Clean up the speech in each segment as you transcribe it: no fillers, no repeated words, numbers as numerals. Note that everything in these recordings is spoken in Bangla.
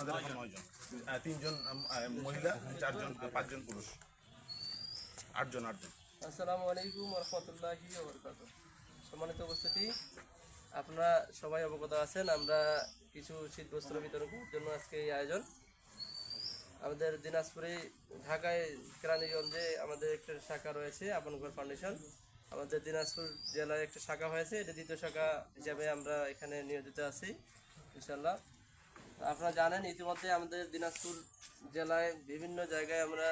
আমাদের এখন 9 জন, 3 জন মহিলা, 4 জন, 5 জন পুরুষ, 8 জন। আসসালামু আলাইকুম ওয়া রাহমাতুল্লাহি ওয়া বারাকাতুহু। সম্মানিত উপস্থিতি, আপনারা সবাই অবগত আছেন আমরা কিছু শীত বস্ত্র বিতরণ করার জন্য আজকে এই আয়োজন। আমাদের দিনাজপুরে ঢাকায় কেরানীগঞ্জে আমাদের একটা শাখা রয়েছে আপনঘর ফাউন্ডেশন। আমাদের দিনাজপুর জেলায় একটা শাখা হয়েছে, এটা দ্বিতীয় শাখা হিসাবে আমরা এখানে নিয়োজিত আছি ইনশাল্লাহ। আপনারা জানেন ইতিমধ্যে আমাদের দিনাজপুর জেলায় বিভিন্ন জায়গায় আমরা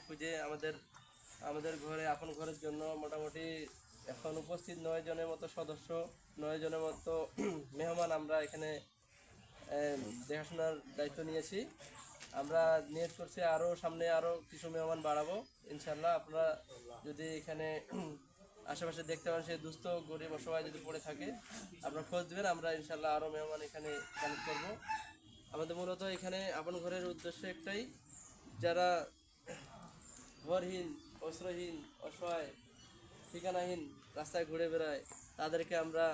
খুঁজে আমাদের ঘরে আপন ঘরের জন্য মোটামুটি এখন উপস্থিত 9 জনের মতো সদস্য, 9 জনের মতো মেহমান আমরা এখানে দেখাশোনার দায়িত্ব নিয়েছি। আমরা নিয়ত করছি সামনে আরও কিছু মেহমান বাড়াবো ইনশাল্লাহ। আপনারা যদি এখানে আশেপাশে দেখতে পান সেই দুস্থ গরিব অসহায় যদি পড়ে থাকে আপনারা খোঁজ দেবেন, আমরা ইনশাল্লাহ আরও মেহমান এখানে কালেক্ট করবো। আমাদের মূলত এখানে আপন ঘরের উদ্দেশ্য একটাই, যারা ঘরহীন, বস্ত্রহীন, অসহায়, ঠিকানাহীন, রাস্তায় ঘুরে বেড়ায়, তাদেরকে আমরা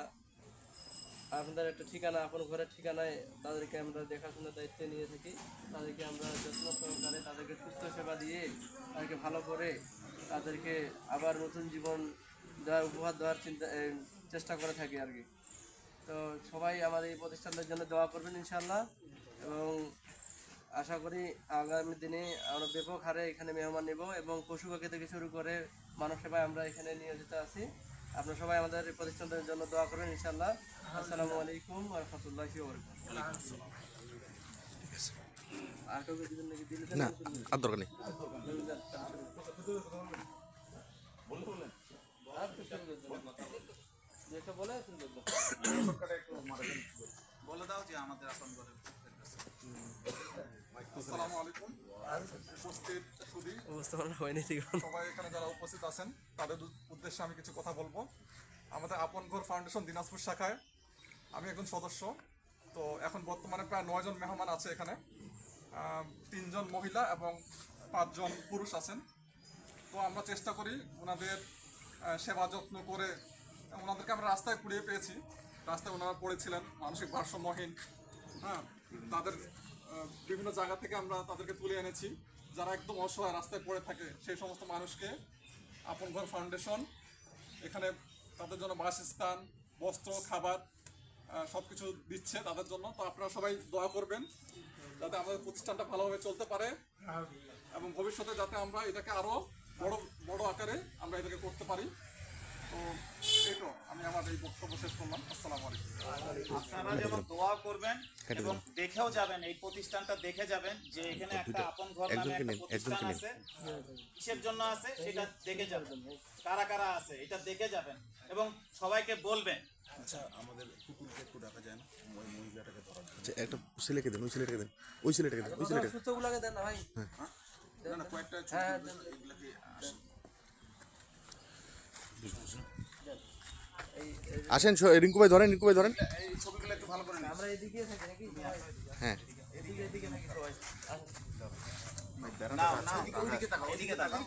আপনাদের একটা ঠিকানা, আপন ঘরের ঠিকানায় তাদেরকে আমরা দেখাশোনার দায়িত্বে নিয়ে থাকি। তাদেরকে আমরা যত্ন সহকারে তাদেরকে সুস্থ সেবা দিয়ে তাদেরকে ভালো করে তাদেরকে আবার নতুন জীবন উপহার দেওয়ার চেষ্টা করে থাকি আর কি। তো সবাই আমার এই প্রতিষ্ঠানটার জন্য দোয়া করবেন ইনশাল্লাহ, এবং আশা করি আগামী দিনে আমরা ব্যাপক হারে এখানে মেহমান নেব এবং পশু পাখি থেকে শুরু করে মানব সেবায় আমরা এখানে নিয়োজিত আছি। আপনারা সবাই আমাদের এই প্রতিষ্ঠানের জন্য দোয়া করবেন ইনশাল্লাহ। আসসালামু আলাইকুম ওয়া রাহমাতুল্লাহি ওয়া বারাকাতুহু। আর কাউকে দিবেন নাকি? দিলে না, আর দরকার নেই। বলে দাও যে আমাদের আপন ঘরের আসসালামু আলাইকুম। উপস্থিত সুধী সবাই এখানে যারা উপস্থিত আছেন তাদের উদ্দেশ্যে আমি কিছু কথা বলবো। আমাদের আপন ঘর ফাউন্ডেশন দিনাজপুর শাখায় আমি একজন সদস্য। তো এখন বর্তমানে প্রায় 9 জন মেহমান আছে এখানে, 3 জন মহিলা এবং 5 জন পুরুষ আছেন। তো আমরা চেষ্টা করি ওনাদের সেবা যত্ন করে, ওনাদেরকে আমরা রাস্তায় কুড়িয়ে পেয়েছি, রাস্তায় ওনারা পড়েছিলেন মানসিক ভারসাম্যহীন। তাদের বিভিন্ন জায়গা থেকে আমরা তাদেরকে তুলে এনেছি, যারা একদম অসহায় রাস্তায় পড়ে থাকে সেই সমস্ত মানুষকে আপন ঘর ফাউন্ডেশন এখানে তাদের জন্য বাসস্থান, বস্ত্র, খাবার সব কিছু দিচ্ছে তাদের জন্য। তো আপনারা সবাই দোয়া করবেন যাতে আমাদের প্রতিষ্ঠানটা ভালোভাবে চলতে পারে এবং ভবিষ্যতে যাতে আমরা এটাকে আরও বড় আকারে আমরা এটাকে করতে পারি। তো এই তো আমি আমার এই বক্তব্য শেষ করলাম। আসসালামু আলাইকুম। আপনারা যেমন দোয়া করবেন এবং দেখেও যাবেন, এই প্রতিষ্ঠানটা দেখে যাবেন যে এখানে একটা আপন ঘর নামে একটা প্রতিষ্ঠান আছে, কিসের জন্য আছে সেটা দেখে যাবেন, কারা কারা আছে এটা দেখে যাবেন এবং সবাইকে বলবেন। আচ্ছা, আমাদের কুকুরকে একটু ডাকা যায় না, ওই মহিলাটাকে ধরার জন্য? আচ্ছা, একটা ছেলেকে দেন, ওই ছেলেটাকে দেন, ওই ছেলেটাকে দেন, ওই ছেলেটাকে সুস্থগুলোকে দেন না ভাই। না না, কয়েকটা এগুলোকে আসেন। রিঙ্কু ভাই ধরেন, রিঙ্কু ভাই ধরেন। এই ছবিগুলো একটু ভালো করে নিন। আমরা এদিকে থাকি নাকি? হ্যাঁ, এদিকে থাকি সবাই। না না, এদিকে তাকাও, এদিকে তাকাও।